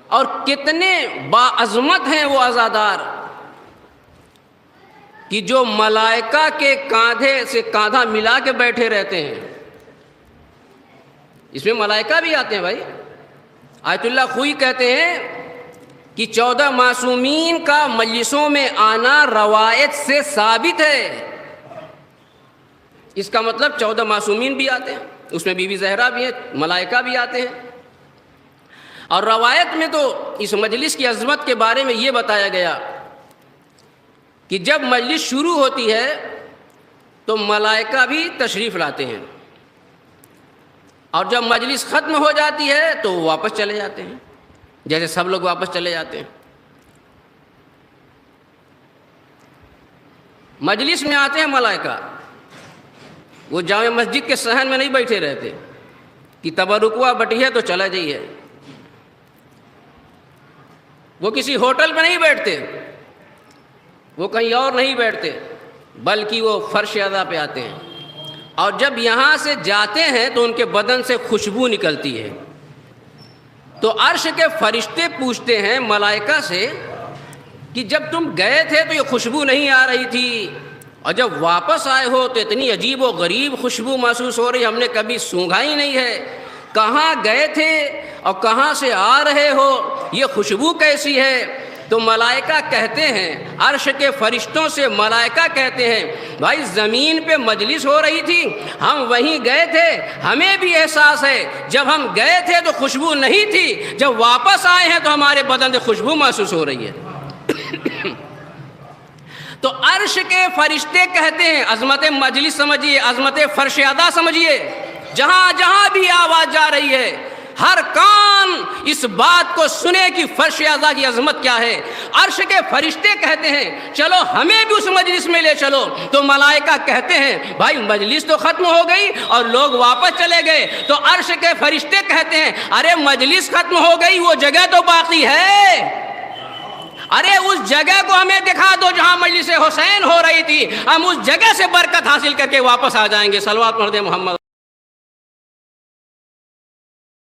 اور کتنے باعظمت ہیں وہ عزادار کہ جو ملائکہ کے کاندھے سے کاندھا ملا کے بیٹھے رہتے ہیں. اس میں ملائکہ بھی آتے ہیں بھائی. آیت اللہ خوئی کہتے ہیں کہ 14 معصومین کا مجلسوں میں آنا روایت سے ثابت ہے. اس کا مطلب 14 معصومین بھی آتے ہیں, اس میں بی بی زہرا بھی ہیں, ملائکہ بھی آتے ہیں. اور روایت میں تو اس مجلس کی عظمت کے بارے میں یہ بتایا گیا کہ جب مجلس شروع ہوتی ہے تو ملائکہ بھی تشریف لاتے ہیں, اور جب مجلس ختم ہو جاتی ہے تو وہ واپس چلے جاتے ہیں, جیسے سب لوگ واپس چلے جاتے ہیں. مجلس میں آتے ہیں ملائکہ, وہ جامع مسجد کے صحن میں نہیں بیٹھے رہتے کہ تبرکوا بٹی ہے تو چلا جائیے. وہ کسی ہوٹل میں نہیں بیٹھتے, وہ کہیں اور نہیں بیٹھتے, بلکہ وہ فرش اعلیٰ پہ آتے ہیں. اور جب یہاں سے جاتے ہیں تو ان کے بدن سے خوشبو نکلتی ہے. تو عرش کے فرشتے پوچھتے ہیں ملائکہ سے کہ جب تم گئے تھے تو یہ خوشبو نہیں آ رہی تھی, اور جب واپس آئے ہو تو اتنی عجیب و غریب خوشبو محسوس ہو رہی, ہم نے کبھی سونگھا ہی نہیں ہے. کہاں گئے تھے اور کہاں سے آ رہے ہو, یہ خوشبو کیسی ہے؟ تو ملائکہ کہتے ہیں, عرش کے فرشتوں سے ملائکہ کہتے ہیں, بھائی زمین پہ مجلس ہو رہی تھی, ہم وہیں گئے تھے, ہمیں بھی احساس ہے جب ہم گئے تھے تو خوشبو نہیں تھی, جب واپس آئے ہیں تو ہمارے بدن سے خوشبو محسوس ہو رہی ہے. تو عرش کے فرشتے کہتے ہیں, عظمت مجلس سمجھیے, عظمت فرش ادا سمجھیے, جہاں جہاں بھی آواز جا رہی ہے ہر کان اس بات کو سنے کہ فرش اعلیٰ کی عظمت کیا ہے. عرش کے فرشتے کہتے ہیں چلو ہمیں بھی اس مجلس میں لے چلو. تو ملائکہ کہتے ہیں بھائی مجلس تو ختم ہو گئی اور لوگ واپس چلے گئے. تو عرش کے فرشتے کہتے ہیں ارے مجلس ختم ہو گئی, وہ جگہ تو باقی ہے, ارے اس جگہ کو ہمیں دکھا دو جہاں مجلس حسین ہو رہی تھی, ہم اس جگہ سے برکت حاصل کر کے واپس آ جائیں گے. صلوات پڑھ دیں محمد.